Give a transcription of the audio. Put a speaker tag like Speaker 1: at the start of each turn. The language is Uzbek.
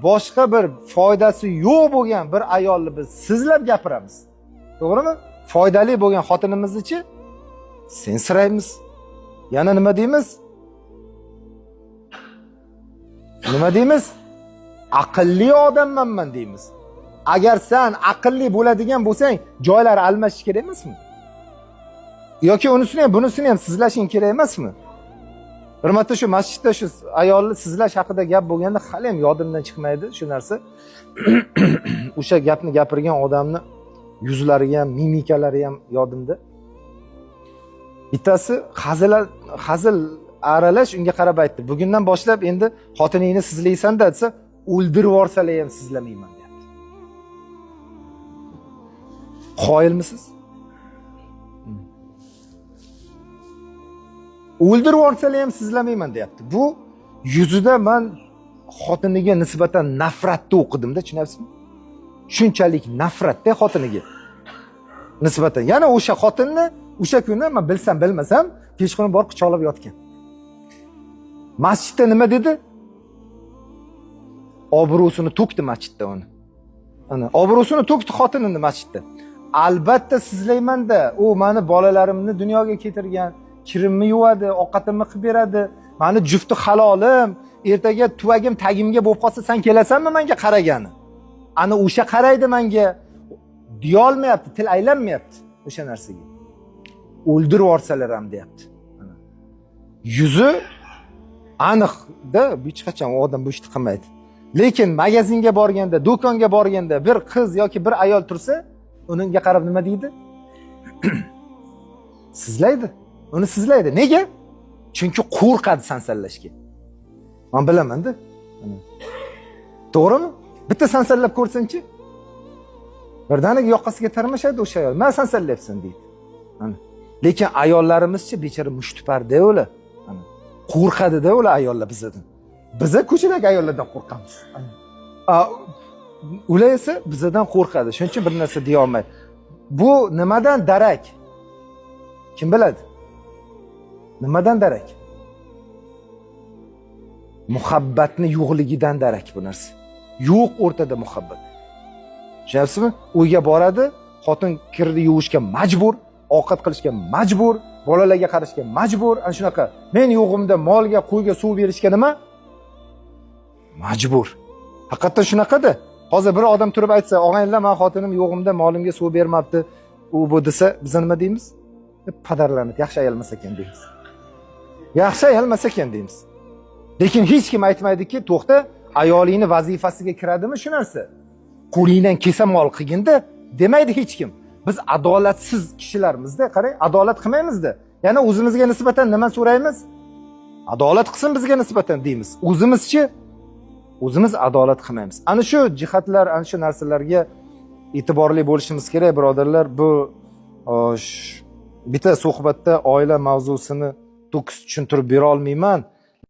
Speaker 1: boshqa bir foydasi yo'q bo'lgan bir ayolni biz sizlab gapiramiz. To'g'rimi? Foydali bo'lgan xotinimizni-chi sensiraymiz. Yana nima deymiz? Nima deymiz? Aqlli odamman deymiz. Agar sen aqlli bo'ladigan bo'lsang, joylari almashish kerak emasmi? Yoki unisini ham, bunisini ham sizlashing kerak emasmi? Bir marta shu masjidda shu ayolni sizlash haqida gap bo'lganda hali ham yodimdan chiqmaydi shu narsa. O'sha gapni gapirgan odamni yuzlari ham, mimikalari ham yodimda. Bittasi hazil aralash unga qarab aytdi. Bugundan boshlab endi xotiningni sizlaysan-da desa, o'ldirib yorsalar ham sizlamayman deyapti. Qoyilmisiz? O'ldirib yorsalar ham sizlamayman deyapti. Bu yuzida men xotiniga nisbatan nafratni o'qidim-da, tushunyapsizmi? Shunchalik nafratda xotiniga nisbatan. Yana o'sha xotinni o'sha kuni men bilsam bilmasam kechqurun borib quchoqlab yotgan. Masjidda nima dedi? Obro'sini to'kdi masjidda uni. Ana, obro'sini to'kdi xotinini masjidda. Albatta sizlayman-da, u meni bolalarimni dunyoga keltirgan, kirimni yuvadi, ovqatimni qilib beradi. Meni jufti halolim, ertaga tuvagim tagimga bo'lib qolsa sen kelasanmi menga qaragani? Ana o'sha qaraydi menga. Deya olmayapti, til aylanmayapti o'sha narsaga. O'ldirib yorsalar ham deyapti. Ana. Yuzi aniqda hech qachon u odam bu ishni qilmaydi. Lekin magazinga borganda, do'konga borganda bir qiz yoki bir ayol tursa, unga qarab nima deydi? Sizlaydi. Uni sizlaydi. Nega? Chunki qo'rqadi sansallashga. Men bilaman-da. To'g'rimi? Bitta sansallab ko'rsinchi. Birdaniga yoqasiga tarmashadi o'sha ayol. Men sansallayapsan deydi. Ana. Lekin ayollarimizchi bechara mushtiparda ular. Ana. Qo'rqadi-da ular ayollar bizdan. Biz ko'chadagi ayollardan qo'rqamiz. Ular esa bizdan qo'rqadi. Shuning uchun bir narsa deya olmaydi. Bu nimadan darak? Kim biladi? Nimadan darak? Muhabbatni yo'qligidan darak bu narsa. Yo'q o'rtada muhabbat. Tushunyapsizmi? Uyga boradi, xotin kirni yuvishga majbur, ovqat qilishga majbur, bolalarga qarashga majbur. Ana shunaqa. Men yo'g'imda molga, qo'yga suv berishga nima? Majbur. Haqiqatan shunaqada. Hozir bir odam turib aytsa, "Og'aylar, men xotinim yo'g'imda molimga suv bermabdi." U bu desa, biz nima deymiz? Padarlanib, yaxshi ayolmas ekan deymiz. Yaxshi ayolmas ekan deymiz. Lekin hech kim aytmaydiki, to'xta, ayolingni vazifasiga kiradimi shu narsa? Qo'lingdan kelsa mol qilginda demaydi hech kim. Biz adolatsiz kishilarimizda, qarang, adolat qilmaymiz-da. Yana o'zimizga nisbatan nima so'raymiz? Adolat qilsin bizga nisbatan deymiz. O'zimizchi o'zimiz adolat qilmaymiz. Ana shu jihatlar, ana shu narsalarga e'tiborli bo'lishimiz kerak, birodarlar. Bu bitta suhbatda oila mavzusini to'kis tushuntirib bera olmayman.